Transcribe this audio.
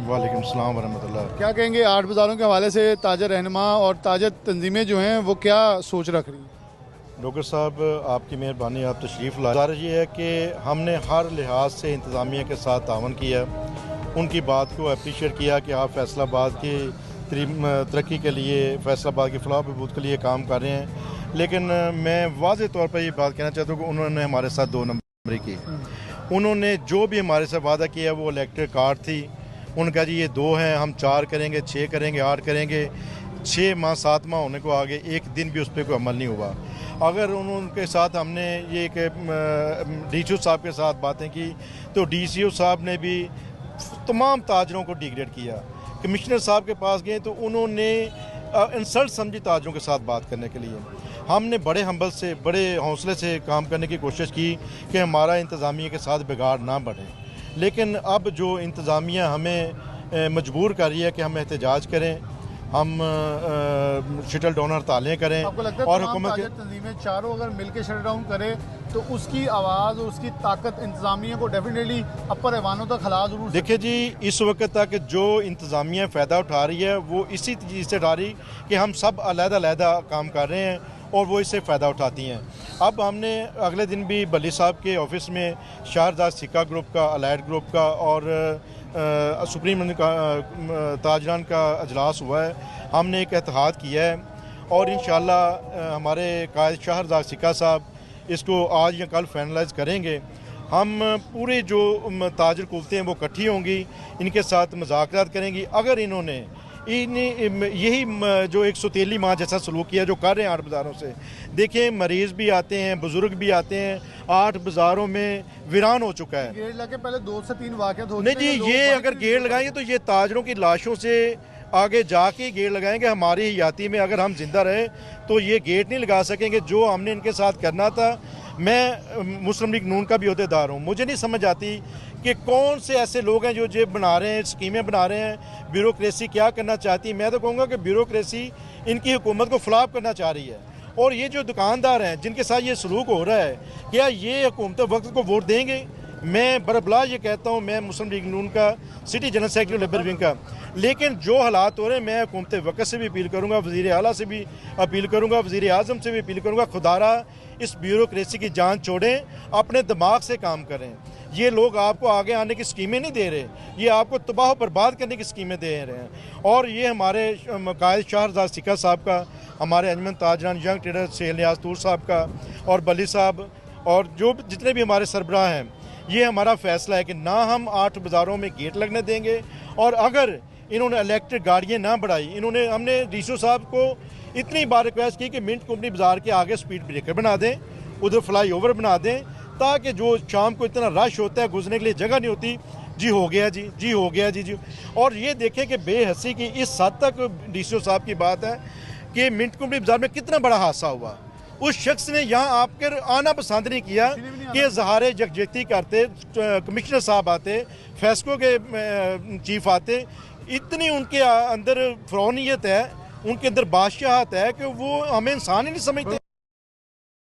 वालेकुम सलाम वरहमतुल्लाह। क्या कहेंगे 8 बाज़ारों के हवाले से ताजर रहनुमा और ताजर तंजीमें जो हैं वो क्या सोच रख रही हैं? डॉक्टर साहब आपकी मेहरबानी, आप तशरीफ़ लाए। गुजारिश ये है कि हमने हर लिहाज से इंतज़ामिया के साथ तावन किया, उनकी बात को अप्रीशिएट किया कि आप फैसलाबाद की तरक्की के लिए, फैसलाबाद की फलाह बहबूद के लिए काम कर रहे हैं। लेकिन मैं वाज़ेह तौर पर ये बात कहना चाहता हूँ कि उन्होंने हमारे साथ 2 नंबरी की। उन्होंने जो भी हमारे साथ वादा किया वो इलेक्ट्रिक कार्ड थी। उन्होंने कहा जी ये 2 हैं, हम 4 करेंगे, 6 करेंगे, 8 करेंगे। 6 माह 7 माह होने को आगे एक दिन भी उस पर कोई अमल नहीं हुआ। अगर उनके साथ हमने ये कि DCO साहब के साथ बातें की तो DCO साहब ने भी तमाम ताजरों को डिग्रेड किया। कमिश्नर साहब के पास गए तो उन्होंने इंसल्ट समझी ताजरों के साथ बात करने के लिए। हमने बड़े हम्बल से, बड़े हौसले से काम करने की कोशिश की कि हमारा इंतज़ामिया के साथ बिगाड़ ना बढ़े। लेकिन अब जो इंतज़ामिया हमें मजबूर कर रही है कि हम एहतजाज करें, हम शटल डाउन हड़तालें करें और हुकूमत की तंजीमें चारों अगर मिलकर शट डाउन करे तो उसकी आवाज़ और उसकी ताकत इंतज़ामिया को डेफिनेटली अपर ऐवानों तक खला जरूर। देखिए जी, इस वक्त तक जो इंतज़ामिया फ़ायदा उठा रही है वो इसी चीज़ से उठा रही कि हम सब अलग-अलग काम कर रहे हैं और वो इससे फ़ायदा उठाती हैं। अब हमने अगले दिन भी बली साहब के ऑफिस में शाहरजाद सिक्का ग्रुप का, अलाइड ग्रुप का और सुप्रीम का ताजरान का अजलास हुआ है। हमने एक इत्तेहाद किया है और इंशाअल्लाह हमारे कायद शाहरजाद सिक्का साहब इसको आज या कल फाइनलाइज करेंगे। हम पूरे जो ताजर कुलते हैं वो इकट्ठी होंगी, इनके साथ मुज़ाकरात करेंगी। अगर इन्होंने यही जो 113 माह जैसा सलूक किया जो कर रहे हैं 8 बाज़ारों से, देखें मरीज़ भी आते हैं, बुज़ुर्ग भी आते हैं। 8 बाज़ारों में वीरान हो चुका है। गेट लगे पहले 2 से 3 वाक़यात होते नहीं जी, ये अगर गेट लगाएंगे तो ये ताजरों की लाशों से आगे जाके गेट लगाएंगे। हमारी हयाती में अगर हम जिंदा रहे तो ये गेट नहीं लगा सकेंगे। जो हमने इनके साथ करना था, मैं मुस्लिम लीग नून का भी अहदेदार हूँ, मुझे नहीं समझ आती कि कौन से ऐसे लोग हैं जो जेब बना रहे हैं, स्कीमें बना रहे हैं। ब्यूरोक्रेसी क्या करना चाहती है? मैं तो कहूँगा कि ब्यूरोक्रेसी इनकी हुकूमत को फ्लॉप करना चाह रही है। और ये जो दुकानदार हैं जिनके साथ ये सलूक हो रहा है, क्या ये हुकूमत वक्त को वोट देंगे? मैं बरबला ये कहता हूँ, मैं मुस्लिम लीग नून का city general secretary labour wing का, लेकिन जो हालात हो रहे हैं मैं हुकूमत वक्त से भी अपील करूँगा, वज़ीर आला से भी अपील करूँगा, वज़ीर आज़म से भी अपील करूँगा, खुदारा इस ब्यूरोक्रेसी की जान छोड़ें, अपने दिमाग से काम करें। ये लोग आपको आगे आने की स्कीमें नहीं दे रहे, ये आपको तबाह बर्बाद करने की स्कीमें दे रहे हैं। और ये हमारे कायद शाहरजाद सिक्का साहब का, हमारे अंजमन ताजरान यंग ट्रेडर सेल नियाज तूर साहब का और बली साहब और जो जितने भी हमारे सरबराह हैं, ये हमारा फ़ैसला है कि ना हम 8 बाज़ारों में गेट लगने देंगे। और अगर इन्होंने इलेक्ट्रिक गाड़ियाँ ना बढ़ाई, हमने DCO साहब को इतनी बार रिक्वेस्ट की कि मिंट कंपनी बाज़ार के आगे स्पीड ब्रेकर बना दें, उधर फ्लाई ओवर बना दें, ताकि जो शाम को इतना रश होता है घुसने के लिए जगह नहीं होती। जी हो गया जी, जी हो गया जी। और ये देखें कि बेहसी की इस हद तक DCO साहब की बात है कि मिंट कंपनी बाज़ार में कितना बड़ा हादसा हुआ। उस शख्स ने यहाँ आकर आना पसंद नहीं किया कि इज़हारे यकजहती करते, कमिश्नर साहब आते, फैसको के चीफ आते। इतनी उनके अंदर फ़रौनियत है, उनके अंदर बादशाहत है कि वो हमें इंसान ही नहीं समझते।